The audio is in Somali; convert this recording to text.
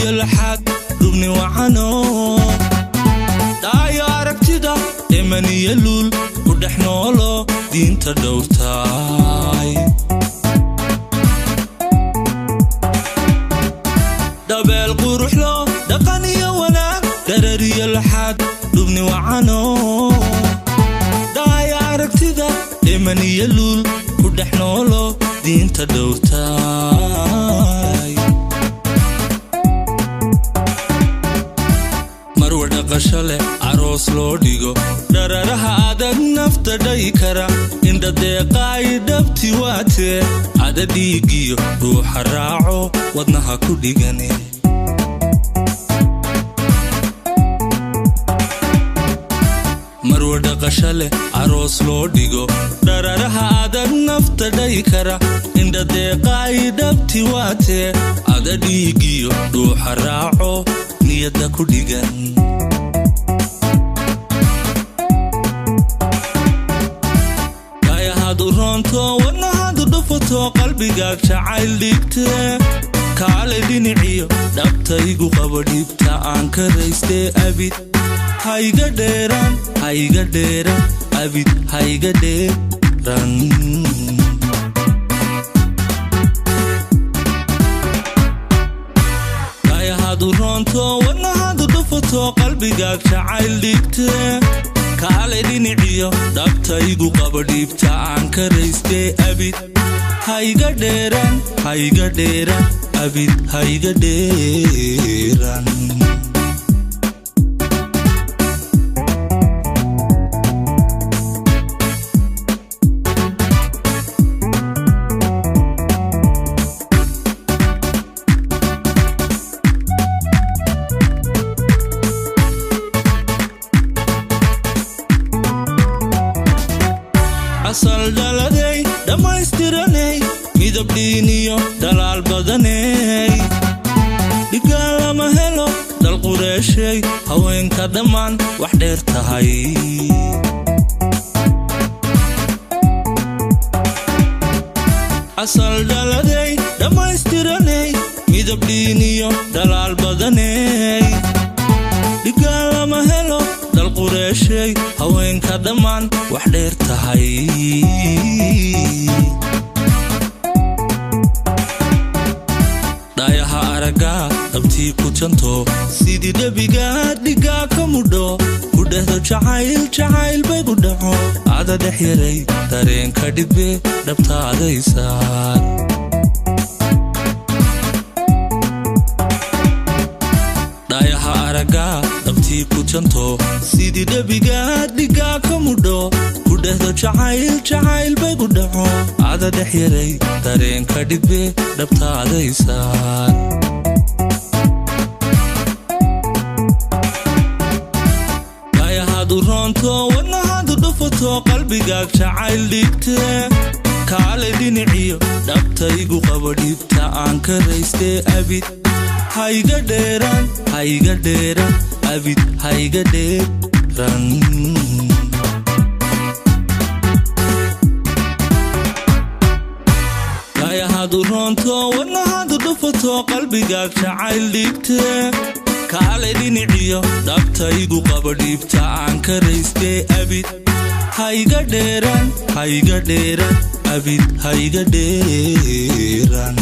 درري الحد ربني وعنو دايا ركتدا إيماني يلول ودحنولو دين تدورتاي دبل قروح له دقني ولا درري الحد ربني وعنو دايا ركتدا إيماني يلول ودحنولو دين تدورتاي marwada qashale aroos loo dhigo dararaha adag nafta dhay kara inda deeqay dhabti waate adadigiyo ruuxa raaco wadnaha ku dhigane marwada qashale aroos loo dhigo dararaha adag nafta dhay kara inda deeqay dhabti waate adadigiyo ruuxa raaco niyada ku dhigan dayahadu ronto wadnahadu dhufato qalbigaag jacayl dhigte Khaalid dhinaciyo dhabtaygu qabo dhibta aan ka raystee abid hayga dheeran abid hayga dheeran ronto wadnahadu dhufato qalbigaag jacayl dhigte Khaalid dhinaciyo dhabtaygu qabo dhibta aan ka raystee abid hayga dheeran abid hayga dheeran asal daladay dhamaystiranay midab dhiiniyo dhalaal badanay dhigaalama helo dal qureeshay haweenka dhammaan wax dheer tahay asal daladay dhamaystiranay midab dhiiniyo dhalaal badanay dhigaalama helo dal qureeshay haweenka dhammaan wax dheer tahay dhayaha araga dhabtii ku janto sidii dhabiga dhigaa ka mudho ku dhehdo jacayl bay ku dhaco ada dhex yaray dareenka dhibbe dhabtaadaysaa dhayaha araga dhabtii ku janto sidii dhabiga dhigaa ka mudho ku dhehdo jacayl bay ku dhaco ada dhex yaray dareenka dhibbe dhabtaadaysaa dayahadu ronto wadnahadu dhufato qalbigaag jacayl dhigte Khaalid dhinaciyo dhabtaygu qabo dhibta aan ka raystee abid hayga dheeran abid hayga dheeran dayahadu ronto wadnahadu dhufato qalbigaag jacayl dhigte Khaalid dhinaciyo dhabtaygu qabo dhibta aan ka raystee abid hayga dheeran abid hayga dheeran